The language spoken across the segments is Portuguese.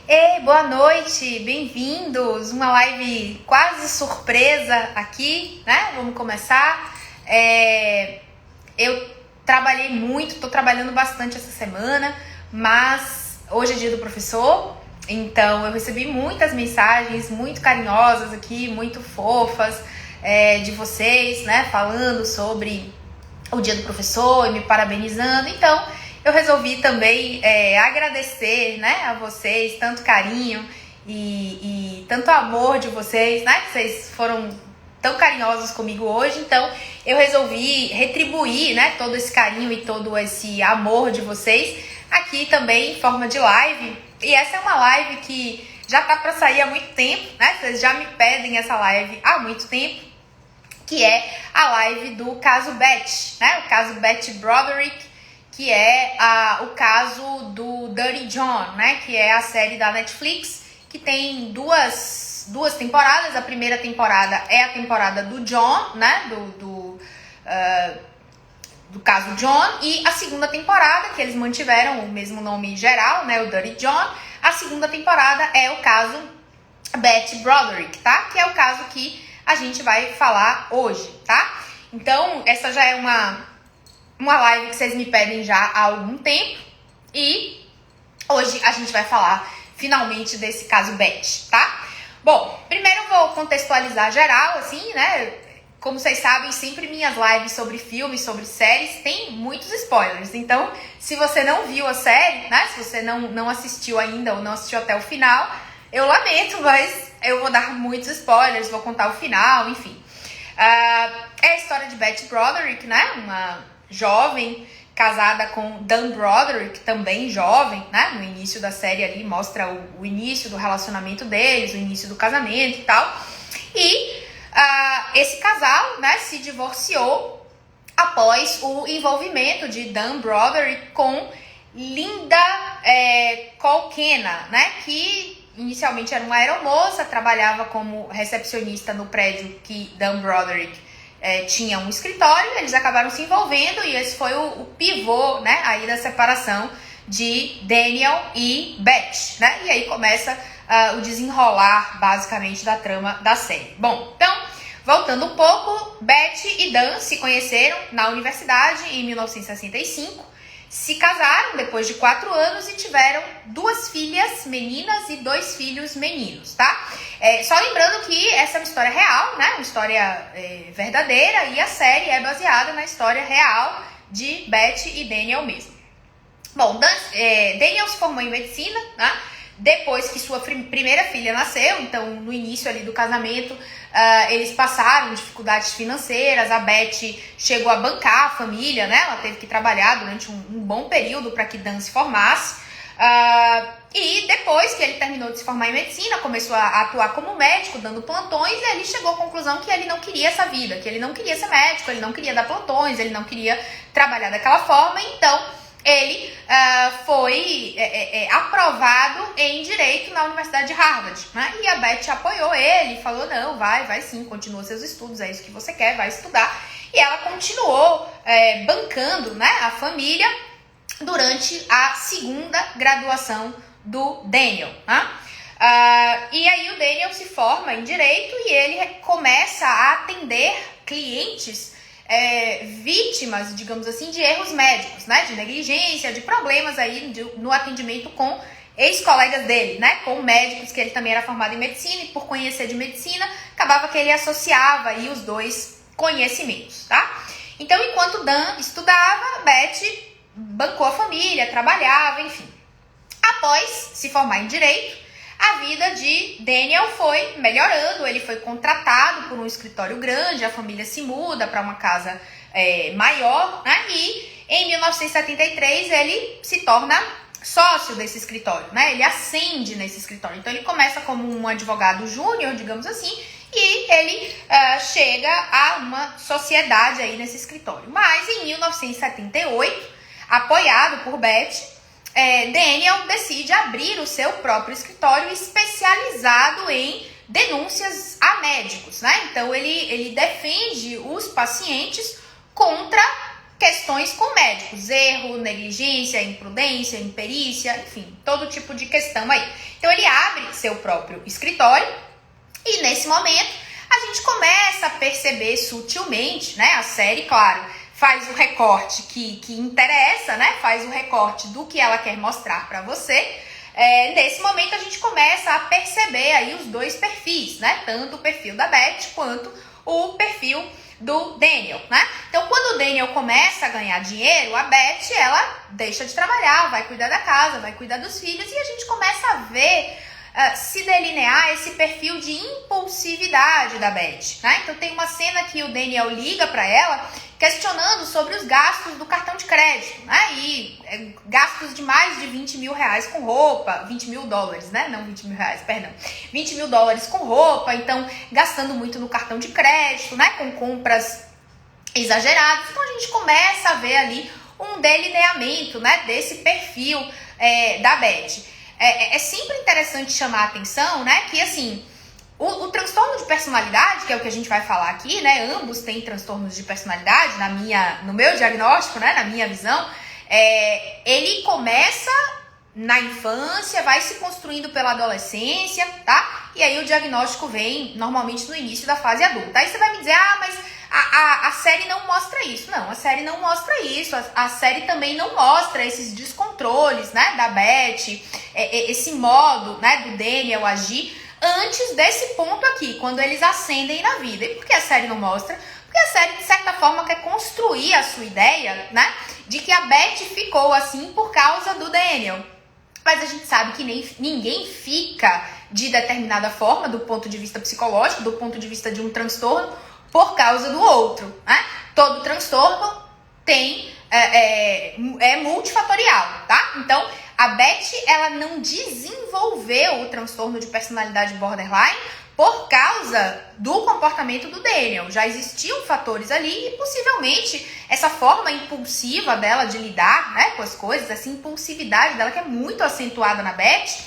Ei, boa noite, bem-vindos! Uma live quase surpresa aqui, né? Vamos começar. Eu trabalhei muito, tô trabalhando bastante essa semana, mas hoje é dia do professor, então eu recebi muitas mensagens muito carinhosas aqui, muito fofas, de vocês, né? Falando sobre o dia do professor e me parabenizando, então eu resolvi também agradecer, né, a vocês, tanto carinho e tanto amor de vocês, né, que vocês foram tão carinhosos comigo hoje, então eu resolvi retribuir, né, todo esse carinho e todo esse amor de vocês aqui também em forma de live. E essa é uma live que já tá para sair há muito tempo, né, vocês já me pedem essa live há muito tempo, que é a live do caso Beth, né, o caso Beth Broderick, que é o caso do Dirty John, né? Que é a série da Netflix, que tem duas temporadas. A primeira temporada é a temporada do John, né? Do caso John. E a segunda temporada, que eles mantiveram o mesmo nome geral, né? O Dirty John. A segunda temporada é o caso Beth Broderick, tá? Que é o caso que a gente vai falar hoje, tá? Então, essa já é uma live que vocês me pedem já há algum tempo, e hoje a gente vai falar finalmente desse caso Beth, tá? Bom, primeiro eu vou contextualizar geral, assim, né? Como vocês sabem, sempre minhas lives sobre filmes, sobre séries, tem muitos spoilers. Então, se você não viu a série, né? Se você não assistiu ainda ou não assistiu até o final, eu lamento, mas eu vou dar muitos spoilers, vou contar o final, enfim. É a história de Beth Broderick, né? Uma jovem, casada com Dan Broderick, também jovem, né? No início da série ali mostra o início do relacionamento deles, o início do casamento e tal. E esse casal, né, se divorciou após o envolvimento de Dan Broderick com Linda Colkena, né? Que inicialmente era uma aeromoça, trabalhava como recepcionista no prédio que Dan Broderick tinha um escritório. Eles acabaram se envolvendo e esse foi o pivô, né, aí da separação de Daniel e Beth, né? E aí começa o desenrolar, basicamente, da trama da série. Bom, então, voltando um pouco, Beth e Dan se conheceram na universidade em 1965, se casaram depois de 4 anos e tiveram 2 filhas meninas e 2 filhos meninos, tá? Só lembrando que essa é uma história real, né? Uma história verdadeira, e a série é baseada na história real de Beth e Daniel mesmo. Bom, Daniel se formou em medicina, né? Depois que sua primeira filha nasceu, então no início ali do casamento, eles passaram dificuldades financeiras. A Beth chegou a bancar a família, né? Ela teve que trabalhar durante um bom período para que Dan se formasse. E depois que ele terminou de se formar em medicina, começou a atuar como médico, dando plantões, e ele chegou à conclusão que ele não queria essa vida, que ele não queria ser médico, ele não queria dar plantões, ele não queria trabalhar daquela forma. Então ele foi aprovado em Direito na Universidade de Harvard, né? E a Beth apoiou ele, falou, não, vai sim, continua seus estudos, é isso que você quer, vai estudar. E ela continuou bancando, né, a família durante a segunda graduação do Daniel, né? E aí o Daniel se forma em Direito e ele começa a atender clientes vítimas, digamos assim, de erros médicos, né? De negligência, de problemas aí no atendimento com ex-colegas dele, né? Com médicos que ele também era formado em medicina, e por conhecer de medicina, acabava que ele associava aí os dois conhecimentos, tá? Então, enquanto Dan estudava, Beth bancou a família, trabalhava, enfim. Após se formar em Direito, a vida de Daniel foi melhorando, ele foi contratado por um escritório grande, a família se muda para uma casa maior, né? E em 1973 ele se torna sócio desse escritório, né? Ele ascende nesse escritório. Então ele começa como um advogado júnior, digamos assim, e ele chega a uma sociedade aí nesse escritório. Mas em 1978, apoiado por Beth, Daniel decide abrir o seu próprio escritório especializado em denúncias a médicos, né? Então ele defende os pacientes contra questões com médicos, erro, negligência, imprudência, imperícia, enfim, todo tipo de questão aí. Então ele abre seu próprio escritório e nesse momento a gente começa a perceber sutilmente, né? A série, claro, faz o recorte que interessa, né? Faz o recorte do que ela quer mostrar para você. Nesse momento a gente começa a perceber aí os dois perfis, né? Tanto o perfil da Beth quanto o perfil do Daniel, né? Então, quando o Daniel começa a ganhar dinheiro, a Beth, ela deixa de trabalhar, vai cuidar da casa, vai cuidar dos filhos e a gente começa a ver se delinear esse perfil de impulsividade da Beth, né? Então, tem uma cena que o Daniel liga para ela questionando sobre os gastos do cartão de crédito, né? E gastos de mais de 20 mil reais com roupa, 20 mil dólares, né? Não 20 mil reais, perdão. 20 mil dólares com roupa, então gastando muito no cartão de crédito, né? Com compras exageradas. Então a gente começa a ver ali um delineamento, né? Desse perfil da Beth. É sempre interessante chamar a atenção, né? Que assim, o transtorno de personalidade, que é o que a gente vai falar aqui, né? Ambos têm transtornos de personalidade, no meu diagnóstico, né? Na minha visão, ele começa na infância, vai se construindo pela adolescência, tá? E aí o diagnóstico vem normalmente no início da fase adulta. Aí você vai me dizer, mas a série não mostra isso. Não, a série não mostra isso. A série também não mostra esses descontroles, né? Da Beth, esse modo, né? Do Daniel agir antes desse ponto aqui, quando eles ascendem na vida. E por que a série não mostra? Porque a série, de certa forma, quer construir a sua ideia, né? De que a Beth ficou assim por causa do Daniel. Mas a gente sabe que ninguém fica de determinada forma, do ponto de vista psicológico, do ponto de vista de um transtorno, por causa do outro, né? Todo transtorno é multifatorial, tá? Então, a Beth, ela não desenvolveu o transtorno de personalidade borderline por causa do comportamento do Daniel. Já existiam fatores ali e possivelmente essa forma impulsiva dela de lidar, né, com as coisas, essa impulsividade dela que é muito acentuada na Beth,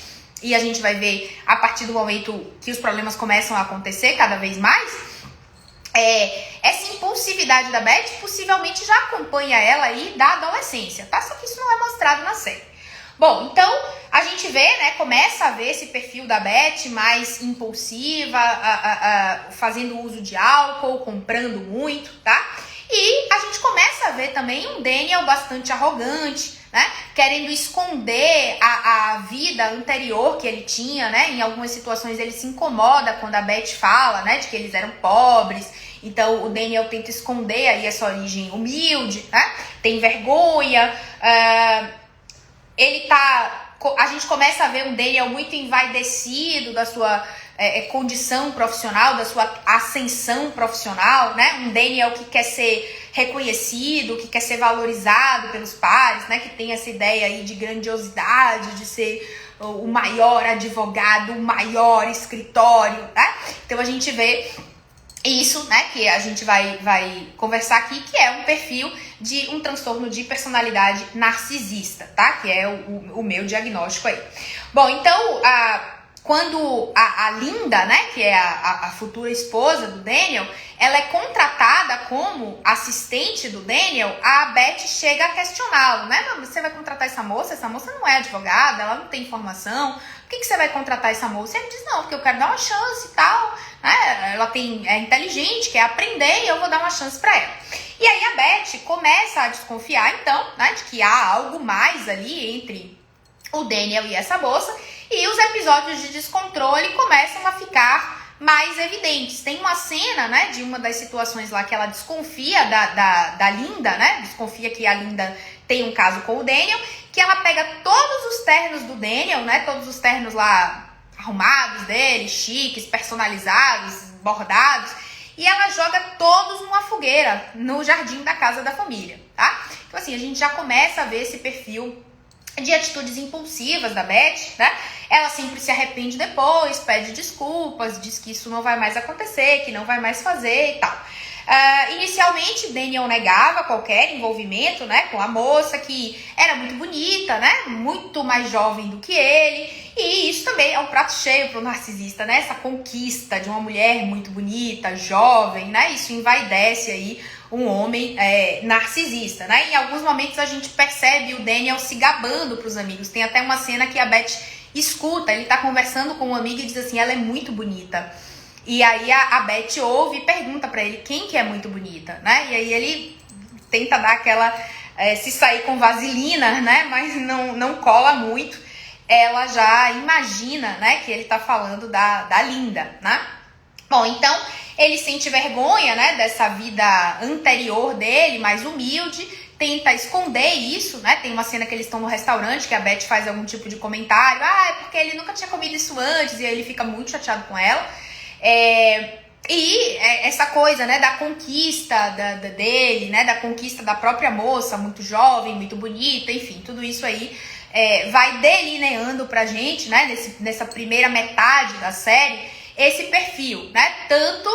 e a gente vai ver a partir do momento que os problemas começam a acontecer cada vez mais, essa impulsividade da Beth possivelmente já acompanha ela aí da adolescência, tá? Só que isso não é mostrado na série. Bom, então a gente vê, né, começa a ver esse perfil da Beth mais impulsiva, fazendo uso de álcool, comprando muito, tá? E a gente começa a ver também um Daniel bastante arrogante, né, querendo esconder a vida anterior que ele tinha, né? Em algumas situações ele se incomoda quando a Beth fala, né, de que eles eram pobres. Então o Daniel tenta esconder aí essa origem humilde, né? Tem vergonha. A gente começa a ver um Daniel muito envaidecido da sua condição profissional, da sua ascensão profissional, né? Um Daniel que quer ser reconhecido, que quer ser valorizado pelos pares, né? Que tem essa ideia aí de grandiosidade, de ser o maior advogado, o maior escritório, né? Então a gente vê isso, né, que a gente vai conversar aqui, que é um perfil de um transtorno de personalidade narcisista, tá? Que é o meu diagnóstico aí. Bom, então, quando a Linda, né, que é a futura esposa do Daniel, ela é contratada como assistente do Daniel, a Beth chega a questioná-lo, né? Você vai contratar essa moça? Essa moça não é advogada, ela não tem formação. Por que você vai contratar essa moça? Ele diz, não, porque eu quero dar uma chance e tal, né? Ela é inteligente, quer aprender e eu vou dar uma chance para ela. E aí a Beth começa a desconfiar, então, né, de que há algo mais ali entre o Daniel e essa moça, e os episódios de descontrole começam a ficar mais evidentes. Tem uma cena, né, de uma das situações lá que ela desconfia da Linda, né, desconfia que a Linda tem um caso com o Daniel, que ela pega todos os ternos do Daniel, né, todos os ternos lá arrumados dele, chiques, personalizados, bordados, e ela joga todos numa fogueira no jardim da casa da família, tá? Então assim, a gente já começa a ver esse perfil de atitudes impulsivas da Beth, né? Ela sempre se arrepende depois, pede desculpas, diz que isso não vai mais acontecer, que não vai mais fazer e tal. Inicialmente, Daniel negava qualquer envolvimento, né, com a moça, que era muito bonita, né, muito mais jovem do que ele, e isso também é um prato cheio para o narcisista, né, essa conquista de uma mulher muito bonita, jovem, né, isso envaidece aí um homem narcisista, né? Em alguns momentos a gente percebe o Daniel se gabando pros amigos. Tem até uma cena que a Beth escuta, ele tá conversando com um amigo e diz assim, ela é muito bonita. E aí a Beth ouve e pergunta pra ele quem que é muito bonita, né? E aí ele tenta dar aquela... se sair com vaselina, né? Mas não cola muito. Ela já imagina, né? Que ele tá falando da Linda, né? Bom, então ele sente vergonha, né? Dessa vida anterior dele, mais humilde. Tenta esconder isso, né? Tem uma cena que eles estão no restaurante, que a Beth faz algum tipo de comentário. É porque ele nunca tinha comido isso antes. E aí ele fica muito chateado com ela. E essa coisa, né, da conquista dele, né, da conquista da própria moça, muito jovem, muito bonita, enfim, tudo isso aí vai delineando pra gente, né, nessa primeira metade da série, esse perfil, né, tanto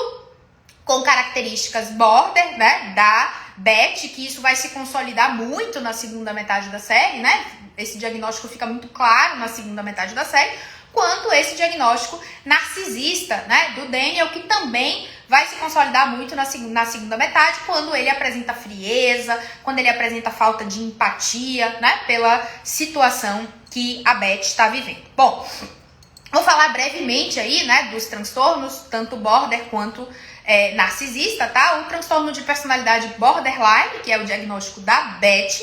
com características border, né, da Beth, que isso vai se consolidar muito na segunda metade da série, né, esse diagnóstico fica muito claro na segunda metade da série, quanto esse diagnóstico narcisista, né, do Daniel, que também vai se consolidar muito na segunda metade, quando ele apresenta frieza, quando ele apresenta falta de empatia, né, pela situação que a Beth está vivendo. Bom, vou falar brevemente aí, né, dos transtornos, tanto border quanto narcisista, tá? O transtorno de personalidade borderline, que é o diagnóstico da Beth,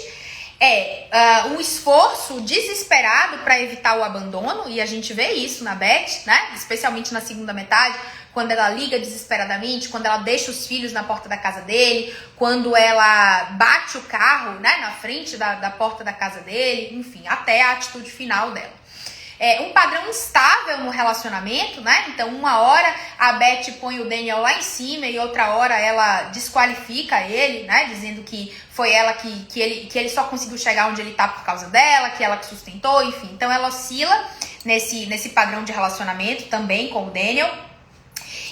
um esforço desesperado para evitar o abandono, e a gente vê isso na Beth, né? Especialmente na segunda metade, quando ela liga desesperadamente, quando ela deixa os filhos na porta da casa dele, quando ela bate o carro, né, na frente da porta da casa dele, enfim, até a atitude final dela. Um padrão instável no relacionamento, né? Então, uma hora a Beth põe o Daniel lá em cima e outra hora ela desqualifica ele, né? Dizendo que foi ela que ele só conseguiu chegar onde ele tá por causa dela, que ela que sustentou, enfim. Então, ela oscila nesse padrão de relacionamento também com o Daniel.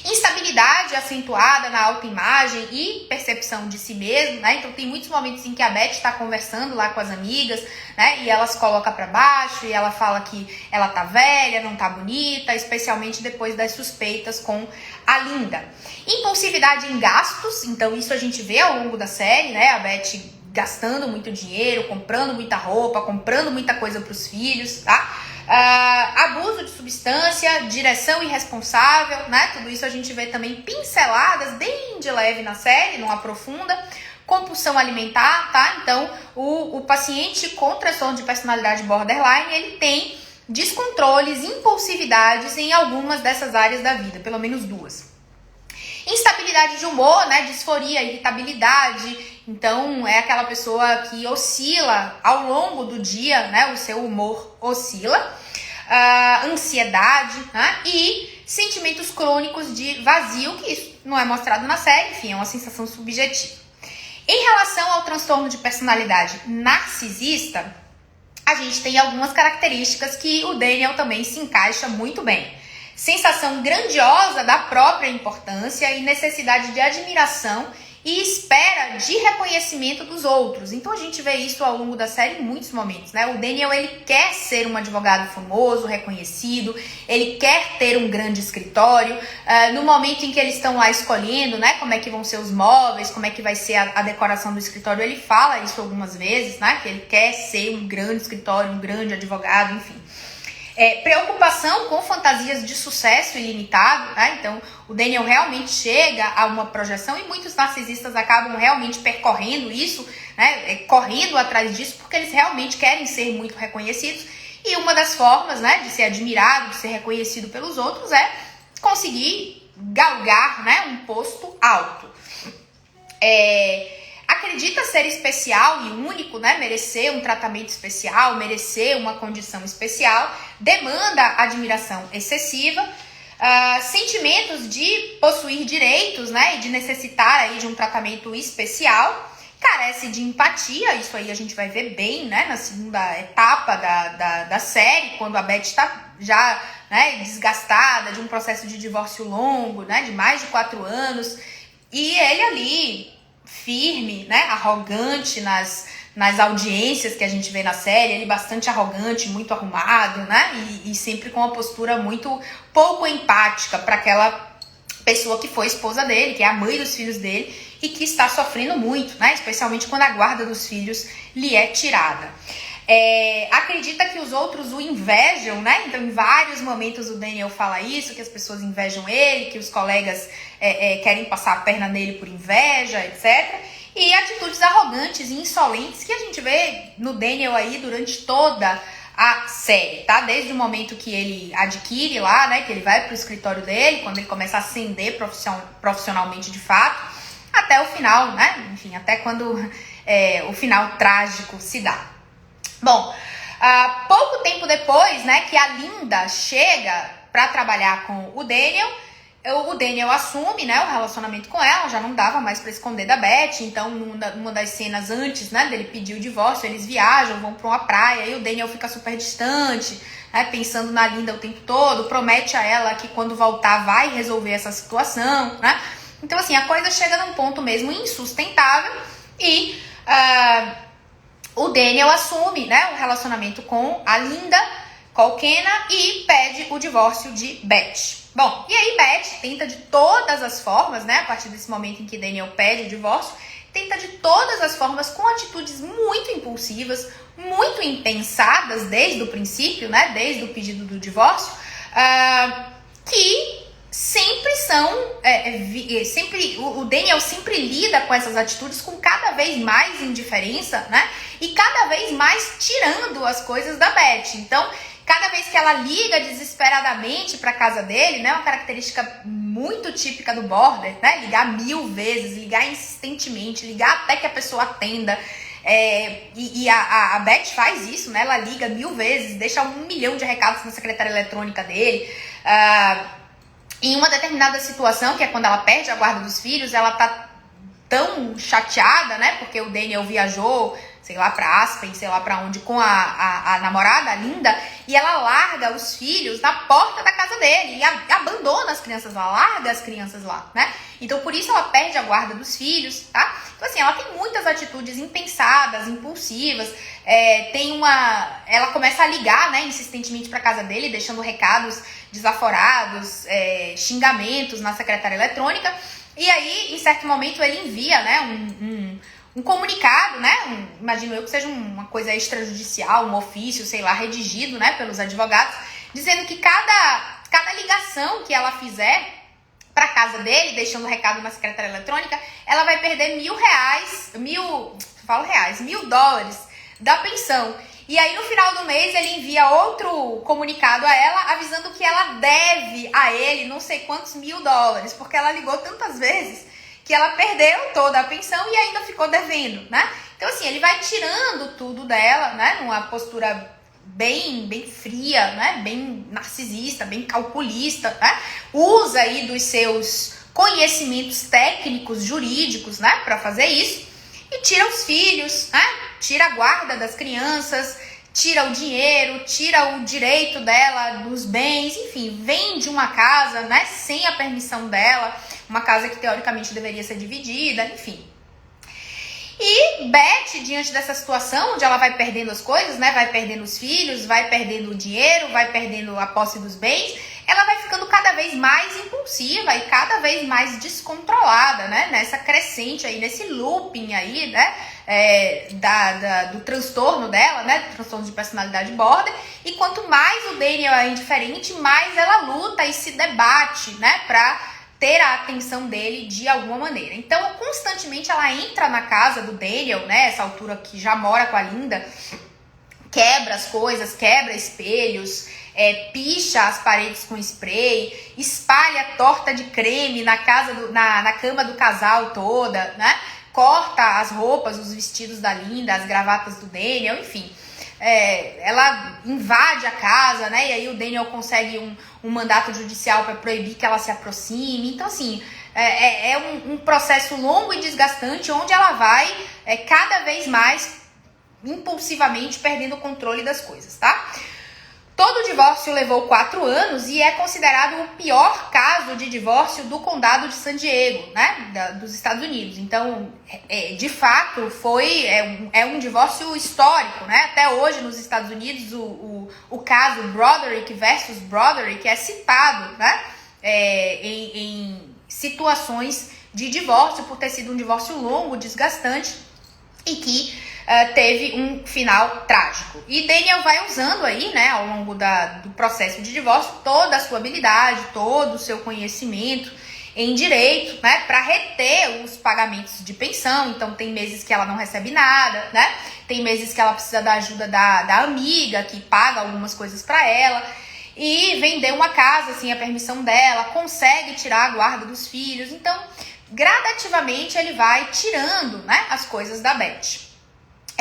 Instabilidade acentuada na autoimagem e percepção de si mesmo, né? Então tem muitos momentos em que a Beth está conversando lá com as amigas, né? E ela se coloca para baixo e ela fala que ela tá velha, não tá bonita, especialmente depois das suspeitas com a Linda. Impulsividade em gastos, então isso a gente vê ao longo da série, né? A Beth gastando muito dinheiro, comprando muita roupa, comprando muita coisa para os filhos, tá? Abuso de substância, direção irresponsável, né? Tudo isso a gente vê também pinceladas bem de leve na série, não aprofunda. Compulsão alimentar, tá? Então, o paciente com transtorno de personalidade borderline, ele tem descontroles, impulsividades em algumas dessas áreas da vida, pelo menos duas. Instabilidade de humor, né? Disforia, irritabilidade. Então, é aquela pessoa que oscila ao longo do dia, né? O seu humor oscila. Ansiedade, né? E sentimentos crônicos de vazio, que isso não é mostrado na série, enfim, é uma sensação subjetiva. Em relação ao transtorno de personalidade narcisista, a gente tem algumas características que o Daniel também se encaixa muito bem. Sensação grandiosa da própria importância e necessidade de admiração e espera de reconhecimento dos outros. Então a gente vê isso ao longo da série em muitos momentos, né? O Daniel, ele quer ser um advogado famoso, reconhecido, ele quer ter um grande escritório. No momento em que eles estão lá escolhendo, né, como é que vão ser os móveis, como é que vai ser a decoração do escritório, ele fala isso algumas vezes, né? Que ele quer ser um grande escritório, um grande advogado, enfim. Preocupação com fantasias de sucesso ilimitado, né? Então o Daniel realmente chega a uma projeção e muitos narcisistas acabam realmente percorrendo isso, né? Correndo atrás disso, porque eles realmente querem ser muito reconhecidos. E uma das formas, né, de ser admirado, de ser reconhecido pelos outros é conseguir galgar, né, um posto alto. Acredita ser especial e único, né? Merecer um tratamento especial, merecer uma condição especial, demanda admiração excessiva, sentimentos de possuir direitos, né? E de necessitar aí de um tratamento especial, carece de empatia, isso aí a gente vai ver bem, né? Na segunda etapa da série, quando a Beth está já, né, desgastada de um processo de divórcio longo, né? De mais de 4 anos, e ele ali firme, né, arrogante nas audiências que a gente vê na série, ele bastante arrogante, muito arrumado, né, e sempre com uma postura muito pouco empática para aquela pessoa que foi esposa dele, que é a mãe dos filhos dele, e que está sofrendo muito, né? Especialmente quando a guarda dos filhos lhe é tirada. Acredita que os outros o invejam, né? Então, em vários momentos o Daniel fala isso, que as pessoas invejam ele, que os colegas querem passar a perna nele por inveja, etc. E atitudes arrogantes e insolentes que a gente vê no Daniel aí durante toda a série, tá? Desde o momento que ele adquire lá, né? Que ele vai pro escritório dele, quando ele começa a ascender profissionalmente de fato, até o final, né? Enfim, até quando o final trágico se dá. Bom, pouco tempo depois, né, que a Linda chega para trabalhar com o Daniel assume, né, o relacionamento com ela, já não dava mais para esconder da Beth, então numa das cenas antes, né, dele pedir o divórcio, eles viajam, vão para uma praia, e o Daniel fica super distante, né, pensando na Linda o tempo todo, promete a ela que quando voltar vai resolver essa situação, né, então assim, a coisa chega num ponto mesmo insustentável e o Daniel assume, né, o relacionamento com a Linda Colquena e pede o divórcio de Beth. Bom, e aí Beth tenta de todas as formas, né, a partir desse momento em que Daniel pede o divórcio, tenta de todas as formas, com atitudes muito impulsivas, muito impensadas desde o princípio, né, desde o pedido do divórcio, que sempre são, o Daniel sempre lida com essas atitudes com cada vez mais indiferença, né? E cada vez mais tirando as coisas da Beth. Então, cada vez que ela liga desesperadamente para casa dele, né? Uma característica muito típica do Border, né? Ligar 1000 vezes, ligar insistentemente, ligar até que a pessoa atenda. A Beth faz isso, né? Ela liga 1000 vezes, deixa 1 milhão de recados na secretária eletrônica dele. Em uma determinada situação, que é quando ela perde a guarda dos filhos, ela tá tão chateada, né? Porque o Daniel viajou, sei lá, pra Aspen, sei lá pra onde, com a namorada, a Linda, e ela larga os filhos na porta da casa dele e abandona as crianças lá, larga as crianças lá, né? Então, por isso ela perde a guarda dos filhos, tá? Então, assim, ela tem muitas atitudes impensadas, impulsivas, ela começa a ligar, né, insistentemente pra casa dele, deixando recados desaforados, xingamentos na secretária eletrônica, e aí, em certo momento, ele envia, né, um comunicado, né, imagino eu que seja uma coisa extrajudicial, um ofício, sei lá, redigido, né, pelos advogados, dizendo que cada ligação que ela fizer para casa dele, deixando o recado na secretária eletrônica, ela vai perder $1.000 da pensão. E aí, no final do mês, ele envia outro comunicado a ela, avisando que ela deve a ele não sei quantos $1.000, porque ela ligou tantas vezes que ela perdeu toda a pensão e ainda ficou devendo, né? Então, assim, ele vai tirando tudo dela, né? Numa postura bem fria, né? Bem narcisista, bem calculista, né? Usa aí dos seus conhecimentos técnicos, jurídicos, né? Para fazer isso. E tira os filhos, né? Tira a guarda das crianças, tira o dinheiro, tira o direito dela, dos bens, enfim, vende uma casa, né? Sem a permissão dela, uma casa que teoricamente deveria ser dividida, enfim. E Beth, diante dessa situação, onde ela vai perdendo as coisas, né? Vai perdendo os filhos, vai perdendo o dinheiro, vai perdendo a posse dos bens, ela vai ficando cada vez mais impulsiva e cada vez mais descontrolada, né? Nessa crescente aí, nesse looping aí, né? Do transtorno dela, né? Do transtorno de personalidade border. E quanto mais o Daniel é indiferente, mais ela luta e se debate, né? Pra ter a atenção dele de alguma maneira. Então, constantemente ela entra na casa do Daniel, né? Essa altura que já mora com a Linda, quebra as coisas, quebra espelhos, picha as paredes com spray, espalha torta de creme na cama do casal toda, né? Corta as roupas, os vestidos da Linda, as gravatas do Daniel, enfim. Ela invade a casa, né? E aí o Daniel consegue um mandato judicial para proibir que ela se aproxime. Então, assim, um processo longo e desgastante, onde ela vai cada vez mais impulsivamente perdendo o controle das coisas, tá? Todo divórcio levou 4 anos e é considerado o pior caso de divórcio do condado de San Diego, né, dos Estados Unidos. Então, de fato, é um divórcio histórico, né? Até hoje, nos Estados Unidos, o caso Broderick versus Broderick é citado, né, em situações de divórcio, por ter sido um divórcio longo, desgastante e que teve um final trágico. E Daniel vai usando aí, né, ao longo do processo de divórcio, toda a sua habilidade, todo o seu conhecimento em direito, né, para reter os pagamentos de pensão. Então tem meses que ela não recebe nada, né, tem meses que ela precisa da ajuda da amiga, que paga algumas coisas para ela, e vender uma casa sem a permissão dela, consegue tirar a guarda dos filhos. Então, gradativamente ele vai tirando, né, as coisas da Beth.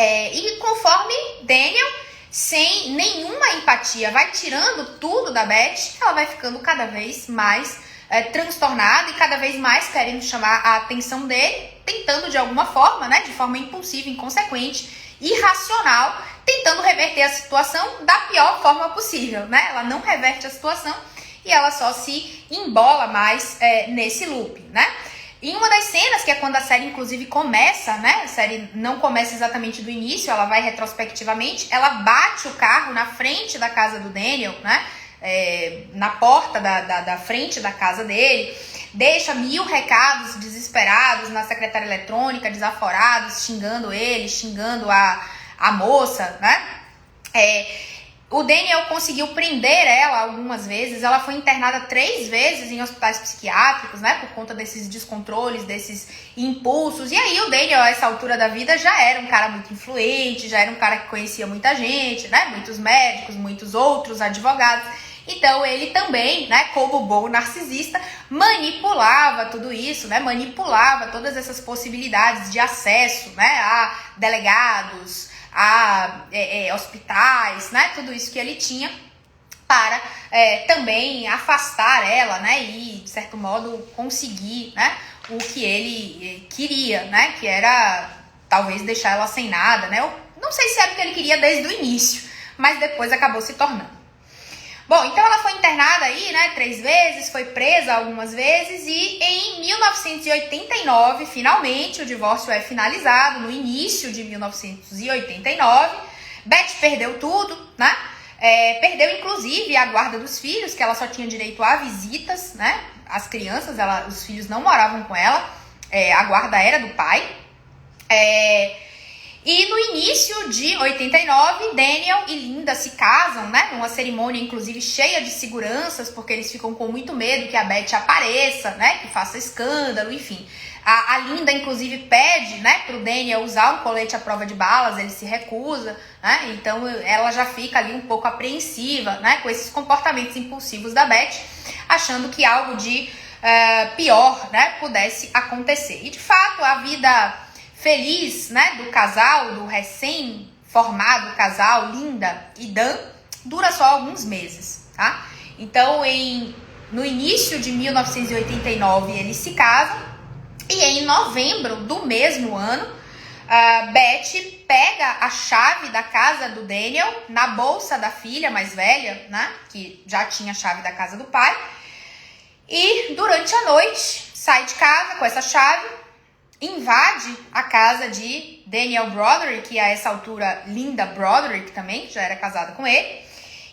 E conforme Daniel, sem nenhuma empatia, vai tirando tudo da Beth, ela vai ficando cada vez mais transtornada e cada vez mais querendo chamar a atenção dele, tentando de alguma forma, né, de forma impulsiva, inconsequente, irracional, tentando reverter a situação da pior forma possível, né? Ela não reverte a situação e ela só se embola mais nesse loop, né? Em uma das cenas, que é quando a série inclusive começa, né? A série não começa exatamente do início, ela vai retrospectivamente, ela bate o carro na frente da casa do Daniel, né? Na porta da frente da casa dele, deixa 1000 recados desesperados na secretária eletrônica, desaforados, xingando ele, xingando a moça, né? O Daniel conseguiu prender ela algumas vezes, ela foi internada 3 vezes em hospitais psiquiátricos, né, por conta desses descontroles, desses impulsos. E aí o Daniel, a essa altura da vida, já era um cara muito influente, já era um cara que conhecia muita gente, né, muitos médicos, muitos outros advogados. Então ele também, né, como bom narcisista, manipulava tudo isso, né, manipulava todas essas possibilidades de acesso, né, a delegados, a hospitais, né, tudo isso que ele tinha para também afastar ela, né, e de certo modo conseguir, né, o que ele queria, né, que era talvez deixar ela sem nada, né. Eu não sei se era o que ele queria desde o início, mas depois acabou se tornando. Bom, então ela foi internada aí, né, 3 vezes, foi presa algumas vezes e em 1989, finalmente, o divórcio é finalizado, no início de 1989. Beth perdeu tudo, né, perdeu inclusive a guarda dos filhos, que ela só tinha direito a visitas, né, as crianças, os filhos não moravam com ela, a guarda era do pai. E no início de 89, Daniel e Linda se casam, né? Numa cerimônia, inclusive, cheia de seguranças, porque eles ficam com muito medo que a Beth apareça, né? Que faça escândalo, enfim. A Linda, inclusive, pede, né, pro Daniel usar um colete à prova de balas, ele se recusa, né? Então, ela já fica ali um pouco apreensiva, né? Com esses comportamentos impulsivos da Beth, achando que algo de pior, né, pudesse acontecer. E, de fato, a vida feliz, né, do casal, do recém-formado casal Linda e Dan, dura só alguns meses, tá? Então, no início de 1989, eles se casam e em novembro do mesmo ano, Beth pega a chave da casa do Daniel na bolsa da filha mais velha, né, que já tinha a chave da casa do pai, e durante a noite sai de casa com essa chave, invade a casa de Daniel Broderick, e a essa altura Linda Broderick também, que já era casada com ele,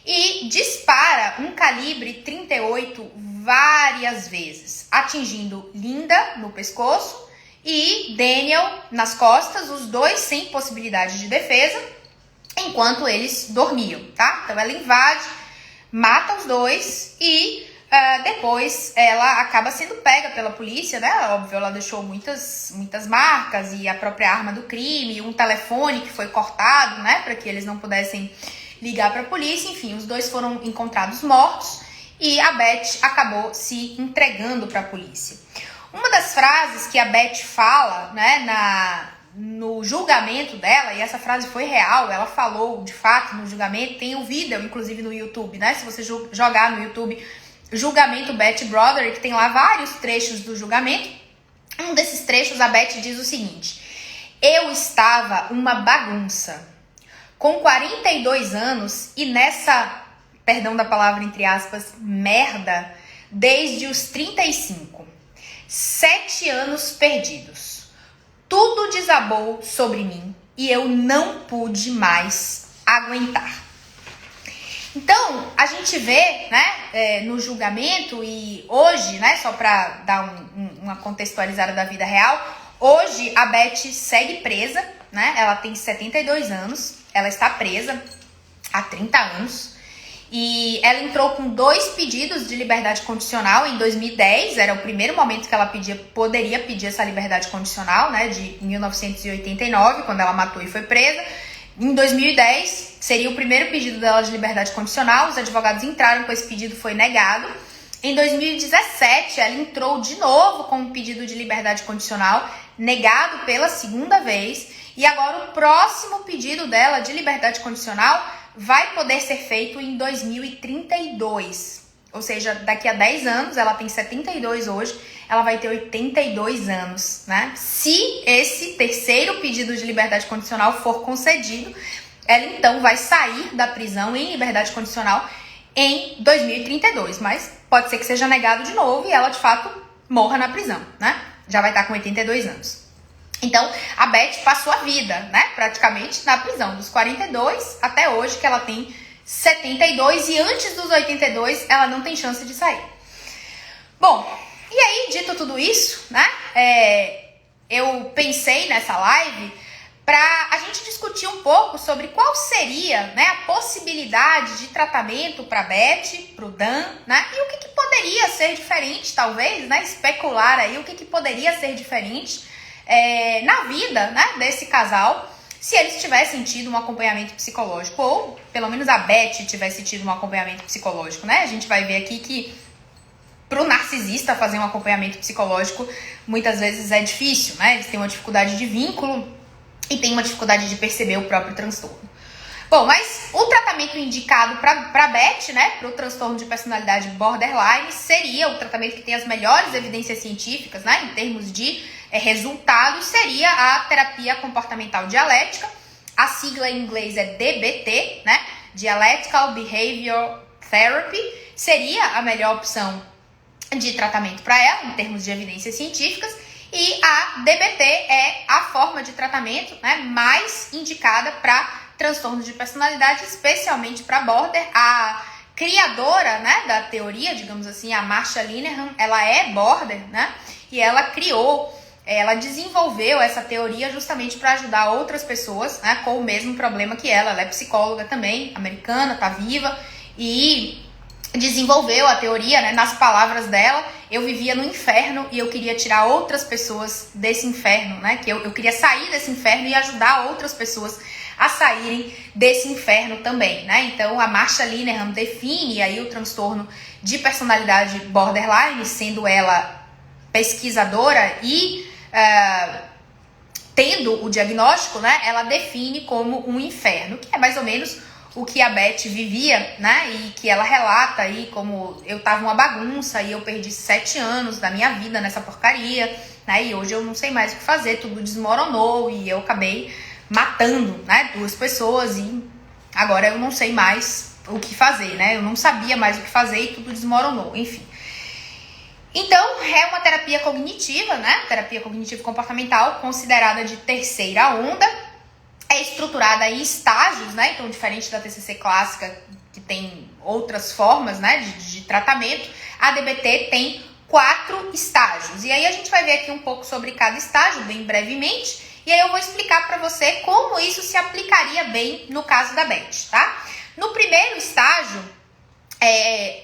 e dispara um calibre 38 várias vezes, atingindo Linda no pescoço e Daniel nas costas, os dois sem possibilidade de defesa, enquanto eles dormiam, tá? Então ela invade, mata os dois e depois ela acaba sendo pega pela polícia, né? Óbvio, ela deixou muitas marcas e a própria arma do crime, um telefone que foi cortado, né? Para que eles não pudessem ligar para a polícia. Enfim, os dois foram encontrados mortos e a Beth acabou se entregando para a polícia. Uma das frases que a Beth fala, né, no julgamento dela, e essa frase foi real, ela falou de fato no julgamento, tem um vídeo inclusive no YouTube, né? Se você jogar no YouTube julgamento Beth Broderick, tem lá vários trechos do julgamento. Um desses trechos, a Beth diz o seguinte: eu estava uma bagunça, com 42 anos e nessa, perdão da palavra entre aspas, merda, desde os 35. 7 anos perdidos. Tudo desabou sobre mim e eu não pude mais aguentar. Então, a gente vê, né, no julgamento e hoje, né, só para dar uma contextualizada da vida real, hoje a Beth segue presa, né, ela tem 72 anos, ela está presa há 30 anos e ela entrou com 2 pedidos de liberdade condicional em 2010, era o primeiro momento que ela poderia pedir essa liberdade condicional, né, de 1989, quando ela matou e foi presa. Em 2010, seria o primeiro pedido dela de liberdade condicional, os advogados entraram com esse pedido, foi negado. Em 2017, ela entrou de novo com um pedido de liberdade condicional, negado pela segunda vez. E agora o próximo pedido dela de liberdade condicional vai poder ser feito em 2032. Ou seja, daqui a 10 anos, ela tem 72 hoje, ela vai ter 82 anos, né? Se esse terceiro pedido de liberdade condicional for concedido, ela então vai sair da prisão em liberdade condicional em 2032. Mas pode ser que seja negado de novo e ela, de fato, morra na prisão, né? Já vai estar com 82 anos. Então, a Beth passou a vida, né? Praticamente na prisão, dos 42 até hoje, que ela tem 72, e antes dos 82 ela não tem chance de sair. Bom, e aí, dito tudo isso, né, eu pensei nessa live para a gente discutir um pouco sobre qual seria, né, a possibilidade de tratamento para a Beth, para o Dan, né, e o que poderia ser diferente, talvez, né, especular aí o que poderia ser diferente na vida, né, desse casal, se eles tivessem tido um acompanhamento psicológico, ou pelo menos a Beth tivesse tido um acompanhamento psicológico, né? A gente vai ver aqui que para o narcisista fazer um acompanhamento psicológico muitas vezes é difícil, né? Eles têm uma dificuldade de vínculo e têm uma dificuldade de perceber o próprio transtorno. Bom, mas o tratamento indicado para Beth, né, para o transtorno de personalidade borderline, seria o tratamento que tem as melhores evidências científicas, né, em termos de resultados, seria a terapia comportamental dialética. A sigla em inglês é DBT, né, Dialectical Behavior Therapy, seria a melhor opção de tratamento para ela, em termos de evidências científicas. E a DBT é a forma de tratamento, né, mais indicada para transtorno de personalidade, especialmente para border. A criadora, né, da teoria, digamos assim, a Marsha Linehan, ela é border, né, e ela desenvolveu essa teoria justamente para ajudar outras pessoas, né, com o mesmo problema que ela. Ela é psicóloga também, americana, tá viva, e desenvolveu a teoria, né, nas palavras dela: eu vivia no inferno e eu queria tirar outras pessoas desse inferno, né, que eu queria sair desse inferno e ajudar outras pessoas a saírem desse inferno também, né? Então, a Marsha Linehan define aí o transtorno de personalidade borderline, sendo ela pesquisadora e tendo o diagnóstico, né? Ela define como um inferno, que é mais ou menos o que a Beth vivia, né? E que ela relata aí como: eu tava uma bagunça e eu perdi 7 anos da minha vida nessa porcaria, né? E hoje eu não sei mais o que fazer, tudo desmoronou e eu acabei matando, né, 2 pessoas e agora eu não sei mais o que fazer, né? Eu não sabia mais o que fazer e tudo desmoronou, enfim. Então, é uma terapia cognitiva, né? Terapia cognitivo-comportamental, considerada de terceira onda. É estruturada em estágios, né? Então, diferente da TCC clássica, que tem outras formas, né, de tratamento, a DBT tem 4 estágios. E aí a gente vai ver aqui um pouco sobre cada estágio, bem brevemente. E aí eu vou explicar para você como isso se aplicaria bem no caso da Beth, tá? No primeiro estágio,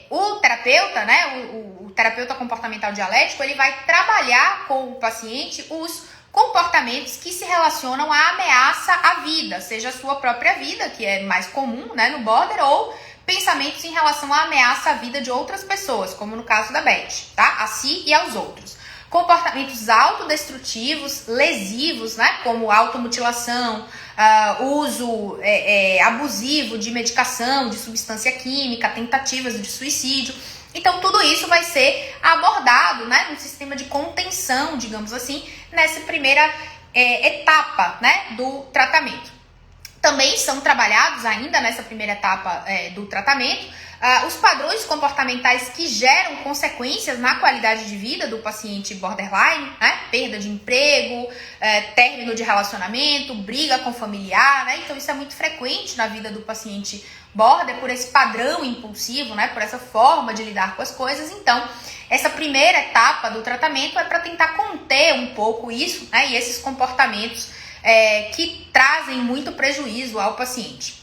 o terapeuta, né, o terapeuta comportamental dialético, ele vai trabalhar com o paciente os comportamentos que se relacionam à ameaça à vida, seja a sua própria vida, que é mais comum, né, no border, ou pensamentos em relação à ameaça à vida de outras pessoas, como no caso da Beth, tá? A si e aos outros. Comportamentos autodestrutivos, lesivos, né, como automutilação, uso abusivo de medicação, de substância química, tentativas de suicídio. Então, tudo isso vai ser abordado, né, no sistema de contenção, digamos assim, nessa primeira etapa, né, do tratamento. Também são trabalhados ainda nessa primeira etapa do tratamento os padrões comportamentais que geram consequências na qualidade de vida do paciente borderline, né? Perda de emprego, término de relacionamento, briga com familiar, né? Então isso é muito frequente na vida do paciente border por esse padrão impulsivo, né, por essa forma de lidar com as coisas. Então, essa primeira etapa do tratamento é para tentar conter um pouco isso, né, e esses comportamentos que trazem muito prejuízo ao paciente.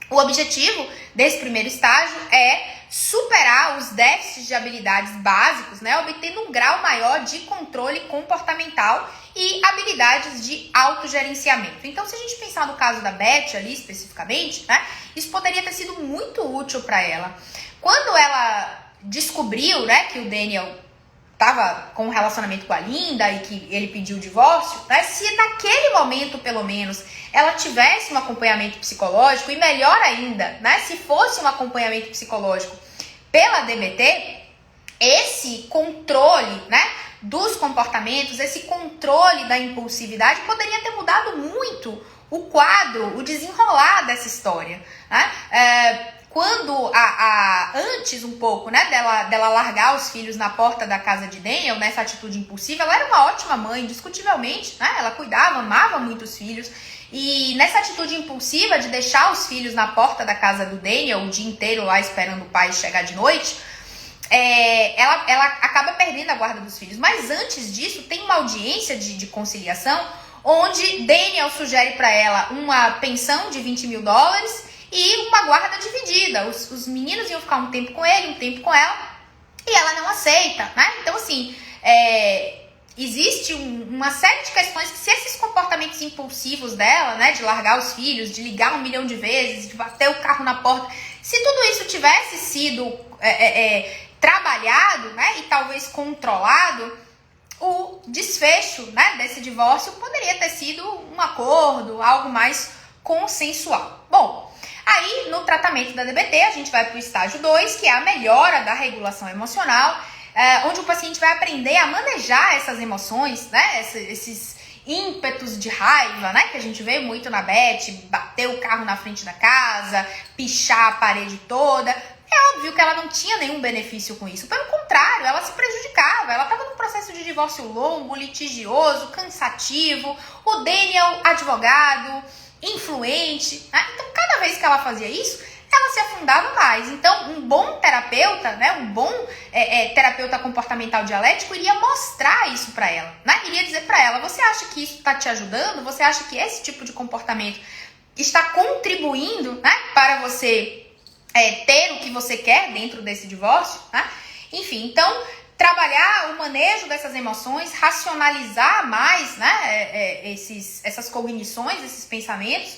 O objetivo desse primeiro estágio é superar os déficits de habilidades básicos, né, obtendo um grau maior de controle comportamental e habilidades de autogerenciamento. Então, se a gente pensar no caso da Beth ali especificamente, né, isso poderia ter sido muito útil para ela. Quando ela descobriu, né, que o Daniel estava com um relacionamento com a Linda e que ele pediu o divórcio, né, se naquele momento, pelo menos, ela tivesse um acompanhamento psicológico, e melhor ainda, né, se fosse um acompanhamento psicológico pela DBT, esse controle, né, dos comportamentos, esse controle da impulsividade poderia ter mudado muito o quadro, o desenrolar dessa história, né? Quando antes um pouco, né, dela largar os filhos na porta da casa de Daniel, nessa atitude impulsiva, ela era uma ótima mãe, indiscutivelmente, né? Ela cuidava, amava muito os filhos. E nessa atitude impulsiva de deixar os filhos na porta da casa do Daniel o dia inteiro lá esperando o pai chegar de noite, ela acaba perdendo a guarda dos filhos. Mas antes disso, tem uma audiência de conciliação onde Daniel sugere para ela uma pensão de $20 mil e uma guarda dividida. Os meninos iam ficar um tempo com ele, um tempo com ela, e ela não aceita, né? Então, assim, existe uma série de questões que, se esses comportamentos impulsivos dela, né, de largar os filhos, de ligar 1 milhão de vezes, de bater o carro na porta, se tudo isso tivesse sido trabalhado, né, e talvez controlado, o desfecho, né, desse divórcio poderia ter sido um acordo, algo mais consensual. Bom, aí no tratamento da DBT a gente vai para o estágio 2, que é a melhora da regulação emocional, onde o paciente vai aprender a manejar essas emoções, né, esses ímpetos de raiva, né, que a gente vê muito na Beth, bater o carro na frente da casa, pichar a parede toda. É óbvio que ela não tinha nenhum benefício com isso. Pelo contrário, ela se prejudicava. Ela estava num processo de divórcio longo, litigioso, cansativo. O Daniel, advogado, influente, né? Então, cada vez que ela fazia isso, ela se afundava mais. Então, um bom terapeuta, né, um bom terapeuta comportamental dialético iria mostrar isso para ela, né? Iria dizer para ela: você acha que isso está te ajudando? Você acha que esse tipo de comportamento está contribuindo, né, para você ter o que você quer dentro desse divórcio, né? Enfim, então, trabalhar o manejo dessas emoções, racionalizar mais, né, essas cognições, esses pensamentos,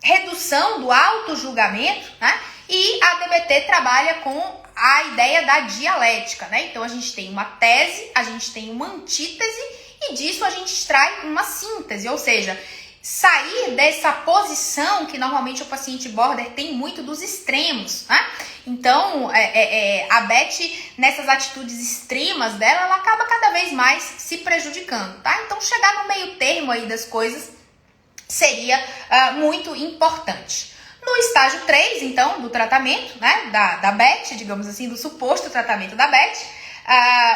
redução do auto-julgamento, né? E a DBT trabalha com a ideia da dialética, né? Então, a gente tem uma tese, a gente tem uma antítese, e disso a gente extrai uma síntese, ou seja, sair dessa posição que normalmente o paciente border tem muito dos extremos, né? Então, a Beth, nessas atitudes extremas dela, ela acaba cada vez mais se prejudicando, tá? Então, chegar no meio termo aí das coisas seria muito importante. No estágio 3, então, do tratamento, né, da Beth, digamos assim, do suposto tratamento da Beth,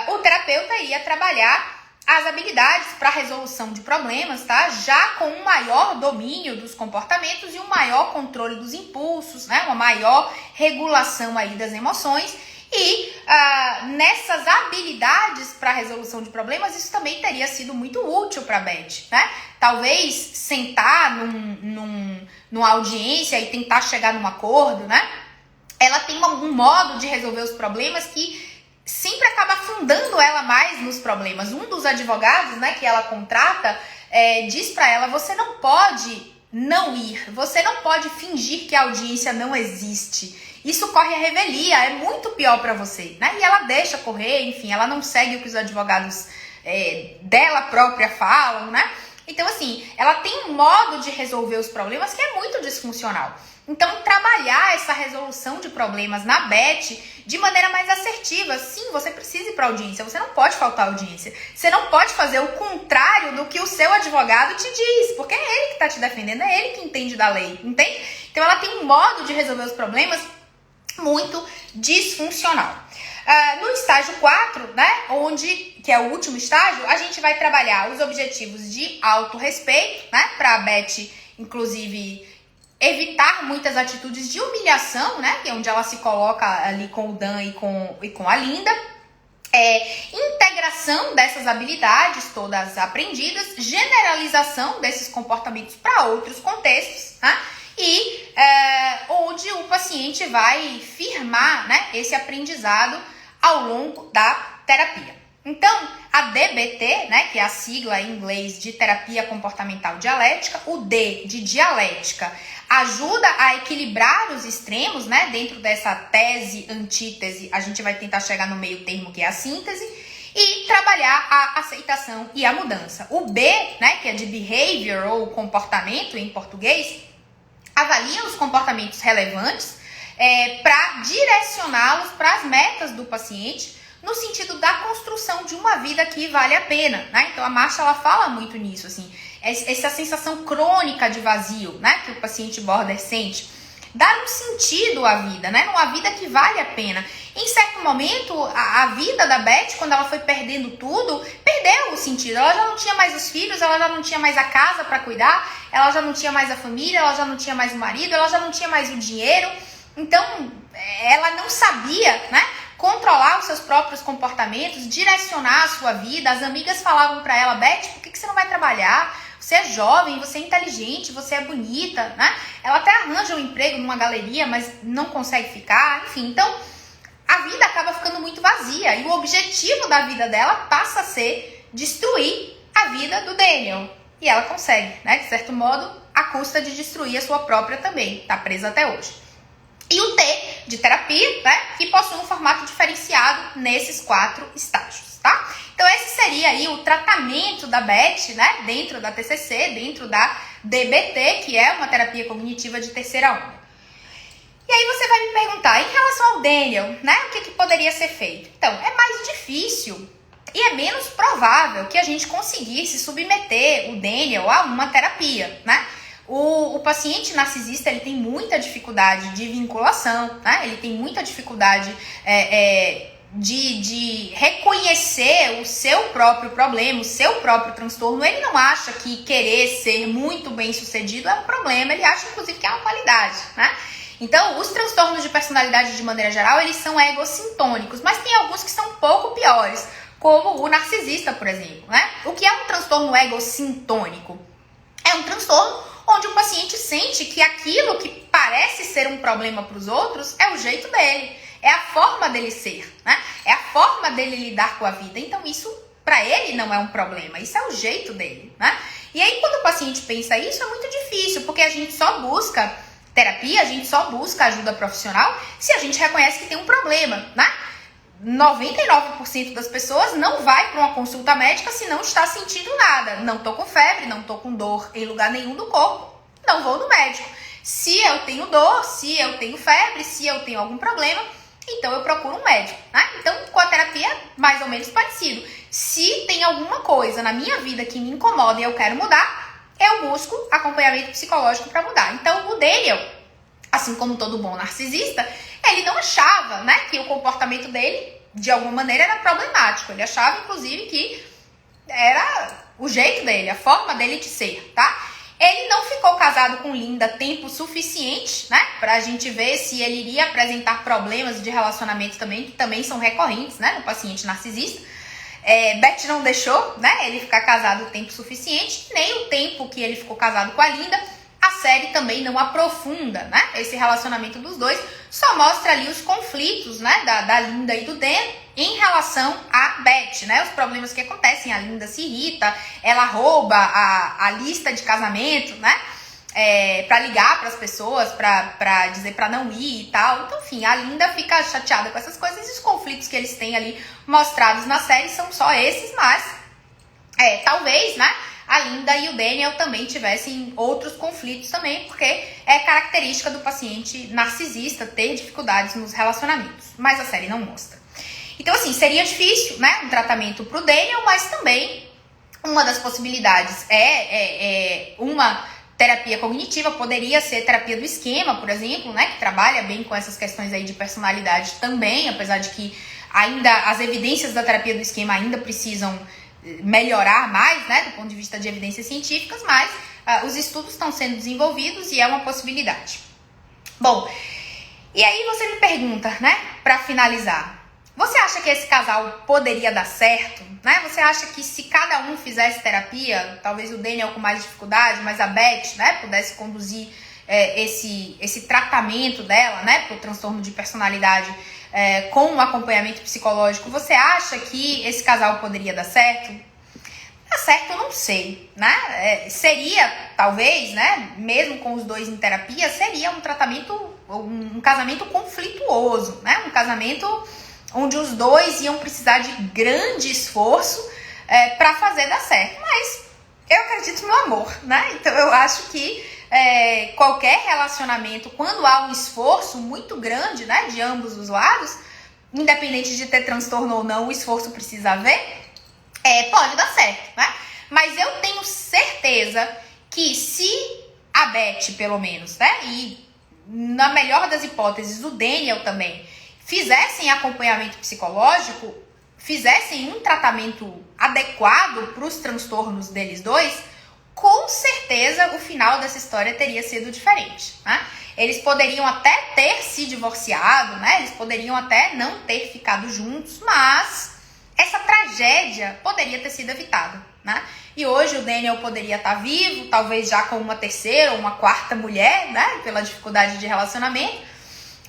o terapeuta iria trabalhar as habilidades para resolução de problemas, tá? Já com um maior domínio dos comportamentos e um maior controle dos impulsos, né? Uma maior regulação aí das emoções. E nessas habilidades para resolução de problemas, isso também teria sido muito útil para a Beth, né? Talvez sentar numa audiência e tentar chegar num acordo, né? Ela tem um modo de resolver os problemas que sempre acaba afundando ela mais nos problemas. Um dos advogados, né, que ela contrata, diz para ela: você não pode não ir, você não pode fingir que a audiência não existe. Isso corre a revelia, é muito pior para você, né? E ela deixa correr, enfim, ela não segue o que os advogados dela própria falam, né? Então, assim, ela tem um modo de resolver os problemas que é muito disfuncional. Então, trabalhar essa resolução de problemas na Beth de maneira mais assertiva. Sim, você precisa ir para audiência, você não pode faltar audiência. Você não pode fazer o contrário do que o seu advogado te diz, porque é ele que está te defendendo, é ele que entende da lei, entende? Então, ela tem um modo de resolver os problemas muito disfuncional. No estágio 4, né, que é o último estágio, a gente vai trabalhar os objetivos de autorrespeito, né, para a Beth, inclusive, evitar muitas atitudes de humilhação, né? Que é onde ela se coloca ali com o Dan e com a Linda. Integração dessas habilidades todas aprendidas, generalização desses comportamentos para outros contextos, né? E onde o paciente vai firmar, né, esse aprendizado ao longo da terapia. Então, a DBT, né, que é a sigla em inglês de terapia comportamental dialética, o D de dialética, ajuda a equilibrar os extremos, né, dentro dessa tese, antítese, a gente vai tentar chegar no meio termo, que é a síntese, e trabalhar a aceitação e a mudança. O B, né, que é de behavior ou comportamento em português, avalia os comportamentos relevantes para direcioná-los para as metas do paciente, no sentido da construção de uma vida que vale a pena, né? Então a Marcia, ela fala muito nisso, assim, essa sensação crônica de vazio, né, que o paciente border sente, dar um sentido à vida, né, uma vida que vale a pena. Em certo momento, a vida da Beth, quando ela foi perdendo tudo, perdeu o sentido. Ela já não tinha mais os filhos, ela já não tinha mais a casa para cuidar, ela já não tinha mais a família, ela já não tinha mais o marido, ela já não tinha mais o dinheiro. Então, ela não sabia, né, controlar os seus próprios comportamentos, direcionar a sua vida. As amigas falavam para ela: Beth, por que você não vai trabalhar? Você é jovem, você é inteligente, você é bonita, né? Ela até arranja um emprego numa galeria, mas não consegue ficar, enfim. Então, a vida acaba ficando muito vazia e o objetivo da vida dela passa a ser destruir a vida do Daniel. E ela consegue, né? De certo modo, à custa de destruir a sua própria também. Tá presa até hoje. E o T de terapia, né, que possui um formato diferenciado nesses 4 estágios, tá? Então esse seria aí o tratamento da Beth, né, dentro da TCC, dentro da DBT, que é uma terapia cognitiva de terceira onda. E aí você vai me perguntar, em relação ao Daniel, né, o que poderia ser feito? Então, é mais difícil e é menos provável que a gente conseguisse submeter o Daniel a uma terapia, né? O paciente narcisista, ele tem muita dificuldade de vinculação, né? Ele tem muita dificuldade de reconhecer o seu próprio problema, o seu próprio transtorno. Ele não acha que querer ser muito bem sucedido é um problema, ele acha inclusive que é uma qualidade, né? Então, os transtornos de personalidade de maneira geral, eles são egocintônicos, mas tem alguns que são um pouco piores, como o narcisista, por exemplo, né? O que é um transtorno egocintônico? É um transtorno onde o paciente sente que aquilo que parece ser um problema para os outros é o jeito dele, é a forma dele ser, né? É a forma dele lidar com a vida. Então isso para ele não é um problema, isso é o jeito dele, né? E aí quando o paciente pensa isso é muito difícil, porque a gente só busca terapia, a gente só busca ajuda profissional se a gente reconhece que tem um problema, né? 99% das pessoas não vai para uma consulta médica se não está sentindo nada. Não tô com febre, não tô com dor em lugar nenhum do corpo, não vou no médico. Se eu tenho dor, se eu tenho febre, se eu tenho algum problema, então eu procuro um médico, né? Então, com a terapia é mais ou menos parecido. Se tem alguma coisa na minha vida que me incomoda e eu quero mudar, eu busco acompanhamento psicológico para mudar. Então, o Daniel, assim como todo bom narcisista, ele não achava, né, que o comportamento dele, de alguma maneira, era problemático. Ele achava, inclusive, que era o jeito dele, a forma dele de ser, tá? Ele não ficou casado com Linda tempo suficiente, né, pra gente ver se ele iria apresentar problemas de relacionamento também, que também são recorrentes, né, no paciente narcisista. Beth não deixou, né, ele ficar casado o tempo suficiente, nem o tempo que ele ficou casado com a Linda. A série também não aprofunda, né, esse relacionamento dos dois, só mostra ali os conflitos, né, da Linda e do Dan em relação a Beth, né, os problemas que acontecem. A Linda se irrita, ela rouba a lista de casamento, né, pra ligar pras pessoas, pra dizer pra não ir e tal. Então, enfim, a Linda fica chateada com essas coisas e os conflitos que eles têm ali mostrados na série são só esses, mas talvez, né, a Linda e o Daniel também tivessem outros conflitos também, porque é característica do paciente narcisista ter dificuldades nos relacionamentos, mas a série não mostra. Então, assim, seria difícil, né, um tratamento pro Daniel, mas também uma das possibilidades é uma terapia cognitiva, poderia ser terapia do esquema, por exemplo, né, que trabalha bem com essas questões aí de personalidade também, apesar de que ainda as evidências da terapia do esquema ainda precisam melhorar mais, né, do ponto de vista de evidências científicas, mas os estudos estão sendo desenvolvidos e é uma possibilidade. Bom, e aí você me pergunta, né, para finalizar, você acha que esse casal poderia dar certo? Né? Você acha que se cada um fizesse terapia, talvez o Daniel com mais dificuldade, mas a Beth, né, pudesse conduzir esse tratamento dela, né, para o transtorno de personalidade com um acompanhamento psicológico, você acha que esse casal poderia dar certo? Dar certo eu não sei, né? Seria, talvez, né, mesmo com os dois em terapia, seria um tratamento, um casamento conflituoso, né? Um casamento onde os dois iam precisar de grande esforço para fazer dar certo. Mas eu acredito no amor, né? Então eu acho que qualquer relacionamento, quando há um esforço muito grande, né, de ambos os lados, independente de ter transtorno ou não, o esforço precisa haver, pode dar certo, né? Mas eu tenho certeza que se a Beth, pelo menos, né, e na melhor das hipóteses o Daniel também, fizessem acompanhamento psicológico, fizessem um tratamento adequado para os transtornos deles dois, com certeza o final dessa história teria sido diferente, né? Eles poderiam até ter se divorciado, né? Eles poderiam até não ter ficado juntos, mas essa tragédia poderia ter sido evitada, né? E hoje o Daniel poderia estar vivo, talvez já com uma terceira ou uma quarta mulher, né? Pela dificuldade de relacionamento.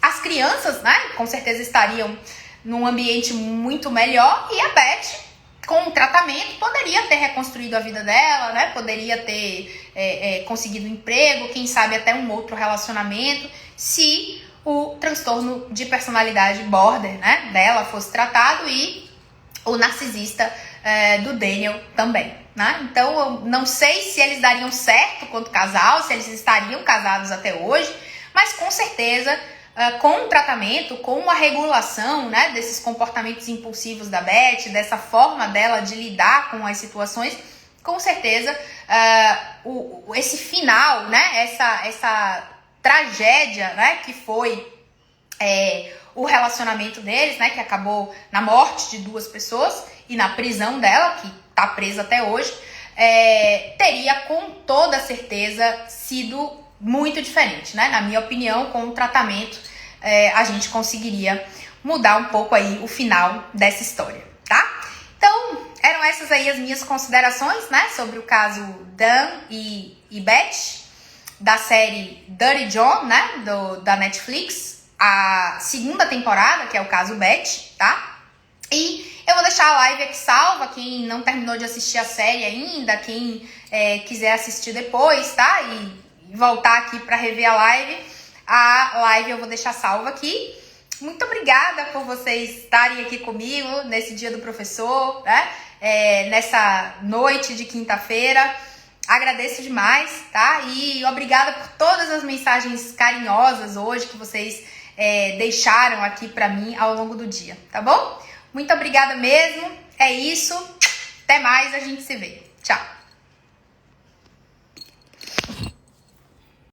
As crianças, né, com certeza estariam num ambiente muito melhor e a Beth, com o tratamento, poderia ter reconstruído a vida dela, né, poderia ter conseguido um emprego, quem sabe até um outro relacionamento, se o transtorno de personalidade border, né, dela fosse tratado e o narcisista do Daniel também, né? Então, eu não sei se eles dariam certo quanto casal, se eles estariam casados até hoje, mas com certeza com o tratamento, com a regulação, né, desses comportamentos impulsivos da Beth, dessa forma dela de lidar com as situações, com certeza esse final, né, essa tragédia, né, que foi o relacionamento deles, né, que acabou na morte de duas pessoas e na prisão dela, que está presa até hoje, teria com toda certeza sido muito diferente, né? Na minha opinião, com o tratamento, a gente conseguiria mudar um pouco aí o final dessa história, tá? Então, eram essas aí as minhas considerações, né? Sobre o caso Dan e Beth, da série Dirty John, né? Da Netflix, a segunda temporada, que é o caso Beth, tá? E eu vou deixar a live aqui salva, quem não terminou de assistir a série ainda, quem quiser assistir depois, tá? E voltar aqui para rever a live eu vou deixar salva aqui. Muito obrigada por vocês estarem aqui comigo nesse dia do professor, né? Nessa noite de quinta-feira. Agradeço demais, tá? E obrigada por todas as mensagens carinhosas hoje que vocês deixaram aqui para mim ao longo do dia, tá bom? Muito obrigada mesmo. É isso. Até mais, a gente se vê.